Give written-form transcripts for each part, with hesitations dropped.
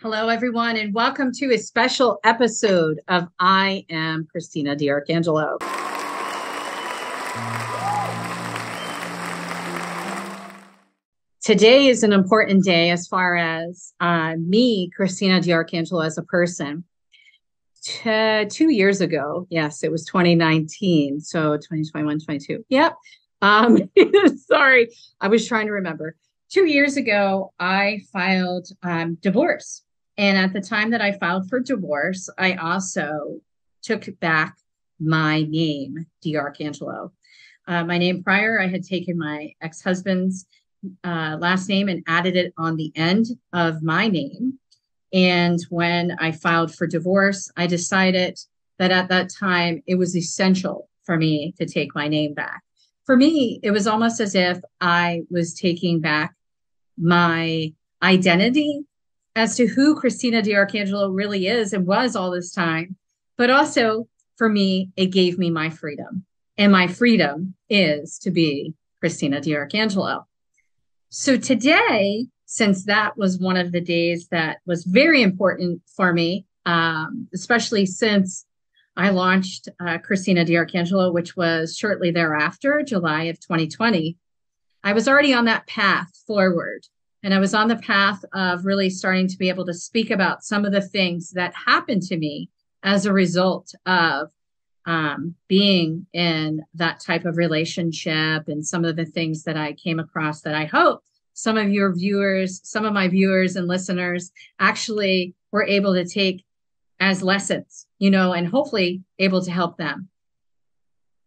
Hello, everyone, and welcome to a special episode of I Am Christina DiArcangelo. Today is an important day as far as me, Christina DiArcangelo, as a person. 2 years ago, yes, it was 2019, so 2021, 22. Yep. Sorry, I was trying to remember. 2 years ago, I filed divorce. And at the time that I filed for divorce, I also took back my name, DiArcangelo. My name prior, I had taken my ex-husband's last name and added it on the end of my name. And when I filed for divorce, I decided that at that time, it was essential for me to take my name back. For me, it was almost as if I was taking back my identity as to who Christina DiArcangelo really is and was all this time. But also, for me, it gave me my freedom. And my freedom is to be Christina DiArcangelo. So today, since that was one of the days that was very important for me, especially since I launched Christina DiArcangelo, which was shortly thereafter, July of 2020, I was already on that path forward. And I was on the path of really starting to be able to speak about some of the things that happened to me as a result of being in that type of relationship, and some of the things that I came across that I hope some of your viewers, some of my viewers and listeners actually were able to take as lessons, and hopefully able to help them.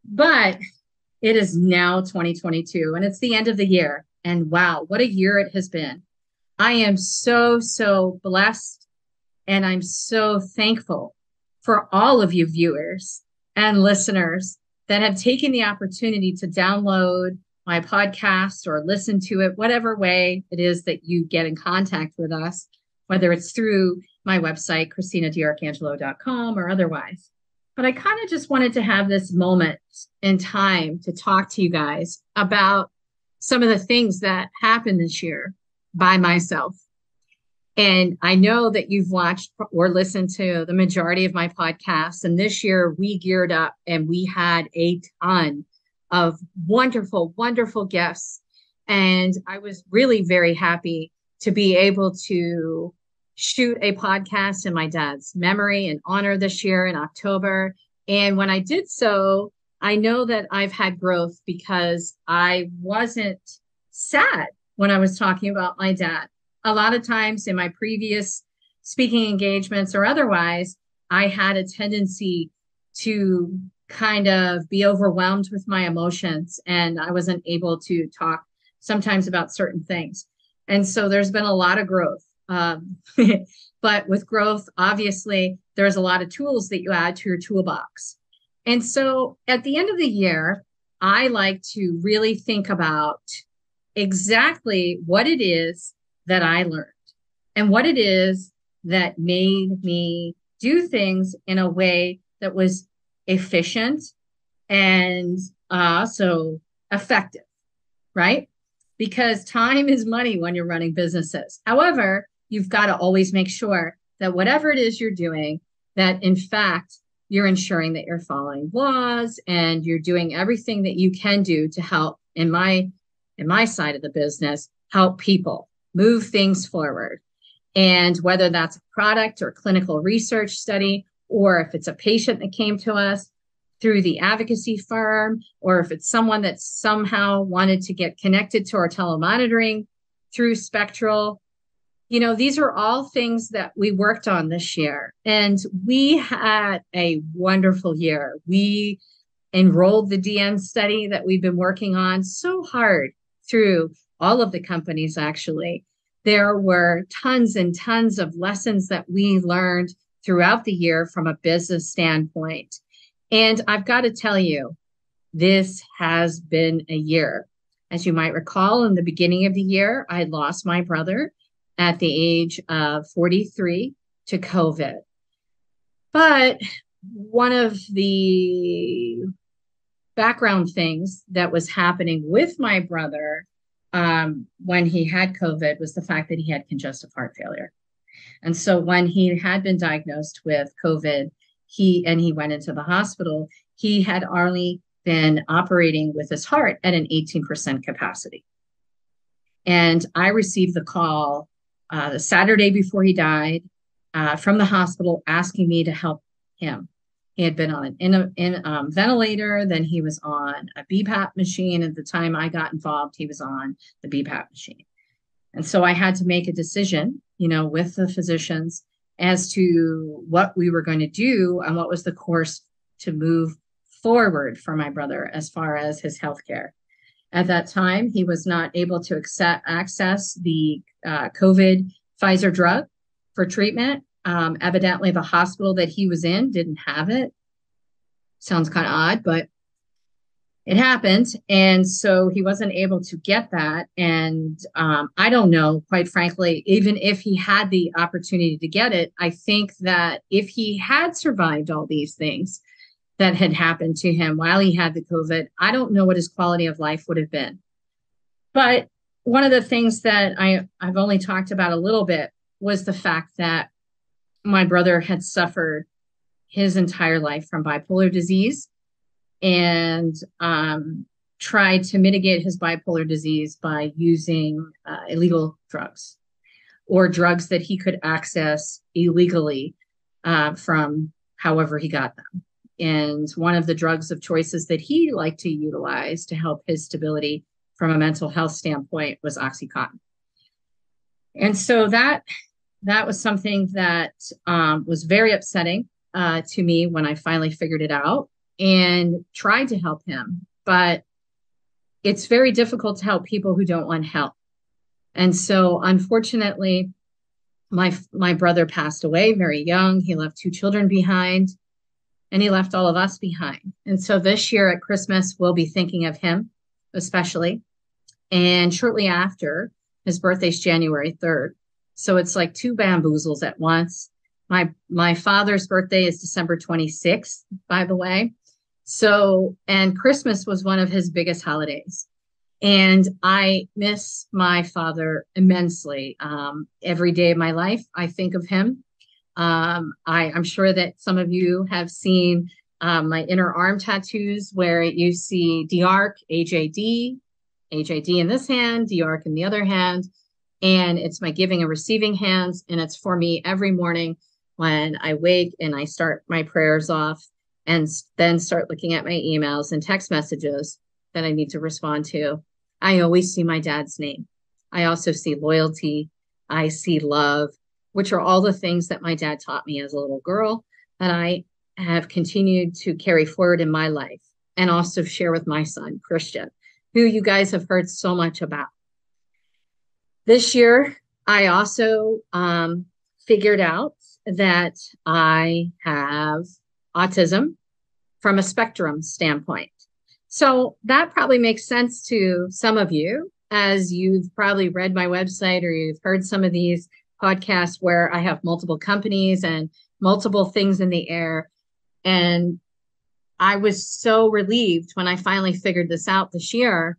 But it is now 2022 and it's the end of the year. And wow, what a year it has been. I am so blessed, and I'm so thankful for all of you viewers and listeners that have taken the opportunity to download my podcast or listen to it, whatever way it is that you get in contact with us, whether it's through my website, christinadiarcangelo.com, or otherwise. But I kind of just wanted to have this moment in time to talk to you guys about some of the things that happened this year by myself. And I know that you've watched or listened to the majority of my podcasts. And this year we geared up and we had a ton of wonderful, wonderful guests. And I was really very happy to be able to shoot a podcast in my dad's memory and honor this year in October. And when I did so, I know that I've had growth because I wasn't sad when I was talking about my dad. A lot of times in my previous speaking engagements or otherwise, I had a tendency to kind of be overwhelmed with my emotions, and I wasn't able to talk sometimes about certain things. And so there's been a lot of growth. But with growth, obviously, there's a lot of tools that you add to your toolbox. And so at the end of the year, I like to really think about exactly what it is that I learned and what it is that made me do things in a way that was efficient and also effective, right? Because time is money when you're running businesses. However, you've got to always make sure that whatever it is you're doing, that in fact, you're ensuring that you're following laws and you're doing everything that you can do to help, in my side of the business, help people move things forward. And whether that's a product or clinical research study, or if it's a patient that came to us through the advocacy firm, or if it's someone that somehow wanted to get connected to our telemonitoring through Spectral, these are all things that we worked on this year. And we had a wonderful year. We enrolled the DN study that we've been working on so hard through all of the companies, actually. There were tons and tons of lessons that we learned throughout the year from a business standpoint. And I've got to tell you, this has been a year. As you might recall, in the beginning of the year, I lost my brother at the age of 43 to COVID. But one of the background things that was happening with my brother when he had COVID was the fact that he had congestive heart failure. And so when he had been diagnosed with COVID, he went into the hospital, he had already been operating with his heart at an 18% capacity. And I received the call the Saturday before he died from the hospital asking me to help him. He had been on an ventilator, then he was on a BPAP machine. At the time I got involved, he was on the BPAP machine. And so I had to make a decision, with the physicians as to what we were going to do and what was the course to move forward for my brother as far as his healthcare. At that time, he was not able to access the COVID Pfizer drug for treatment. Evidently, the hospital that he was in didn't have it. Sounds kind of odd, but it happened. And so he wasn't able to get that. And I don't know, quite frankly, even if he had the opportunity to get it, I think that if he had survived all these things that had happened to him while he had the COVID, I don't know what his quality of life would have been. But one of the things that I've only talked about a little bit was the fact that my brother had suffered his entire life from bipolar disease and tried to mitigate his bipolar disease by using illegal drugs or drugs that he could access illegally from however he got them. And one of the drugs of choices that he liked to utilize to help his stability from a mental health standpoint was Oxycontin. And so that was something that was very upsetting to me when I finally figured it out and tried to help him. But it's very difficult to help people who don't want help. And so unfortunately, my brother passed away very young. He left 2 children behind. And he left all of us behind. And so this year at Christmas, we'll be thinking of him, especially. And shortly after, his birthday's January 3rd. So it's like 2 bamboozles at once. My father's birthday is December 26th, by the way. So, and Christmas was one of his biggest holidays. And I miss my father immensely. Every day of my life, I think of him. I'm sure that some of you have seen my inner arm tattoos where you see DiArc, AJD in this hand, DiArc in the other hand. And it's my giving and receiving hands. And it's for me every morning when I wake and I start my prayers off and then start looking at my emails and text messages that I need to respond to. I always see my dad's name. I also see loyalty. I see love, which are all the things that my dad taught me as a little girl that I have continued to carry forward in my life and also share with my son, Christian, who you guys have heard so much about. This year, I also figured out that I have autism from a spectrum standpoint. So that probably makes sense to some of you, as you've probably read my website or you've heard some of these podcasts where I have multiple companies and multiple things in the air. And I was so relieved when I finally figured this out this year,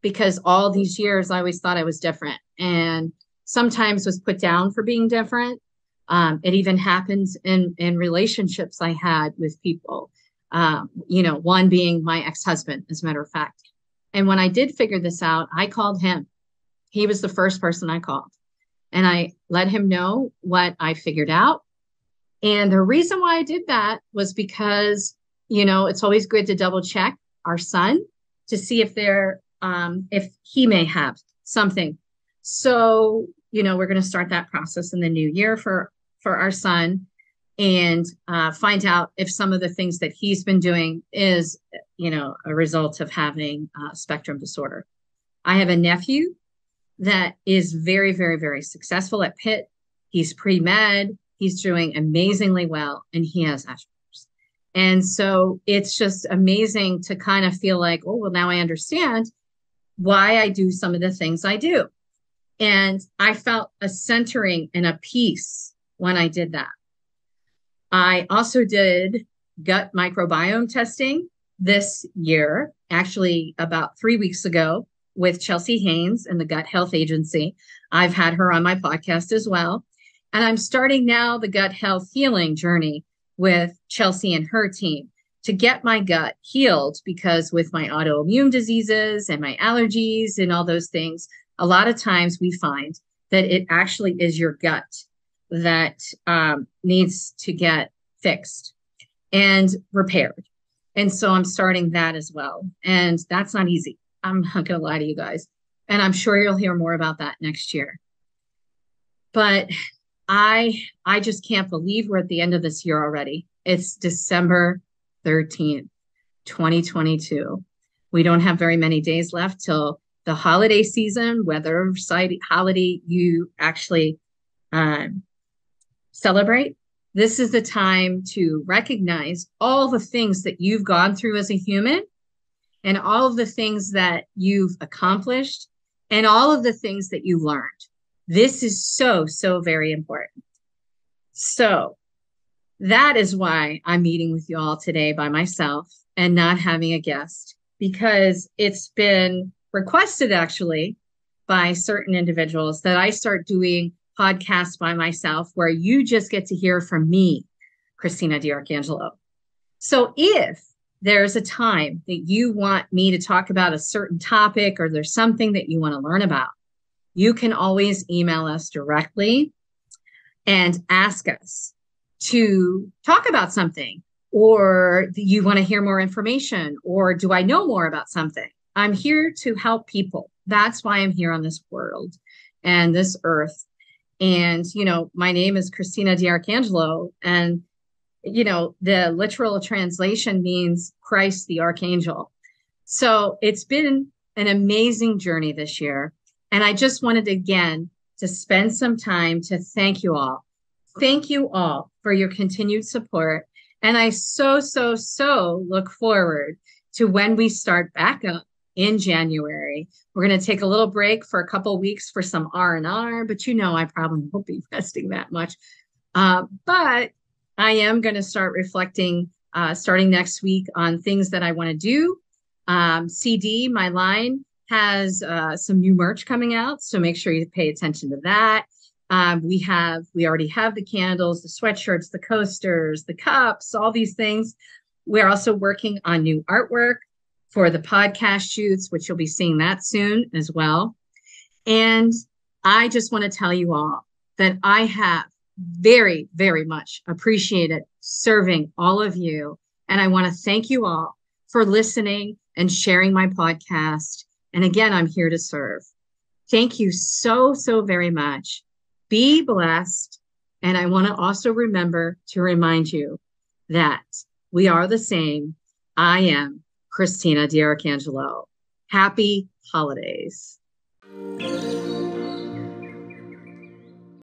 because all these years I always thought I was different and sometimes was put down for being different. It even happens in relationships I had with people, one being my ex-husband, as a matter of fact. And when I did figure this out, I called him. He was the first person I called. And I let him know what I figured out. And the reason why I did that was because, it's always good to double check our son to see if he may have something. So, we're going to start that process in the new year for our son and find out if some of the things that he's been doing is, a result of having spectrum disorder. I have a nephew that is very, very, very successful at Pitt. He's pre-med. He's doing amazingly well, and he has Asperger's. And so it's just amazing to kind of feel like, oh, well, now I understand why I do some of the things I do. And I felt a centering and a peace when I did that. I also did gut microbiome testing this year, actually about 3 weeks ago, with Chelsea Haynes and the Gut Health Agency. I've had her on my podcast as well. And I'm starting now the gut health healing journey with Chelsea and her team to get my gut healed, because with my autoimmune diseases and my allergies and all those things, a lot of times we find that it actually is your gut that needs to get fixed and repaired. And so I'm starting that as well. And that's not easy. I'm not going to lie to you guys. And I'm sure you'll hear more about that next year. But I just can't believe we're at the end of this year already. It's December 13th, 2022. We don't have very many days left till the holiday season, whether holiday you actually celebrate. This is the time to recognize all the things that you've gone through as a human, and all of the things that you've accomplished, and all of the things that you learned. This is so, so very important. So that is why I'm meeting with you all today by myself and not having a guest, because it's been requested actually by certain individuals that I start doing podcasts by myself where you just get to hear from me, Christina DiArcangelo. So if there's a time that you want me to talk about a certain topic, or there's something that you want to learn about, you can always email us directly and ask us to talk about something, or you want to hear more information, or do I know more about something? I'm here to help people. That's why I'm here on this world and this earth. And, my name is Christina DiArcangelo, and, the literal translation means Christ the Archangel. So it's been an amazing journey this year. And I just wanted again to spend some time to thank you all. Thank you all for your continued support. And I so look forward to when we start back up in January. We're going to take a little break for a couple of weeks for some R&R, but I probably won't be resting that much. But I am going to start reflecting starting next week on things that I want to do. CD, my line, has some new merch coming out, so make sure you pay attention to that. We already have the candles, the sweatshirts, the coasters, the cups, all these things. We're also working on new artwork for the podcast shoots, which you'll be seeing that soon as well. And I just want to tell you all that I have very, very much appreciated serving all of you. And I want to thank you all for listening and sharing my podcast. And again, I'm here to serve. Thank you so very much. Be blessed. And I want to also remember to remind you that we are the same. I am Christina DiArcangelo. Happy holidays.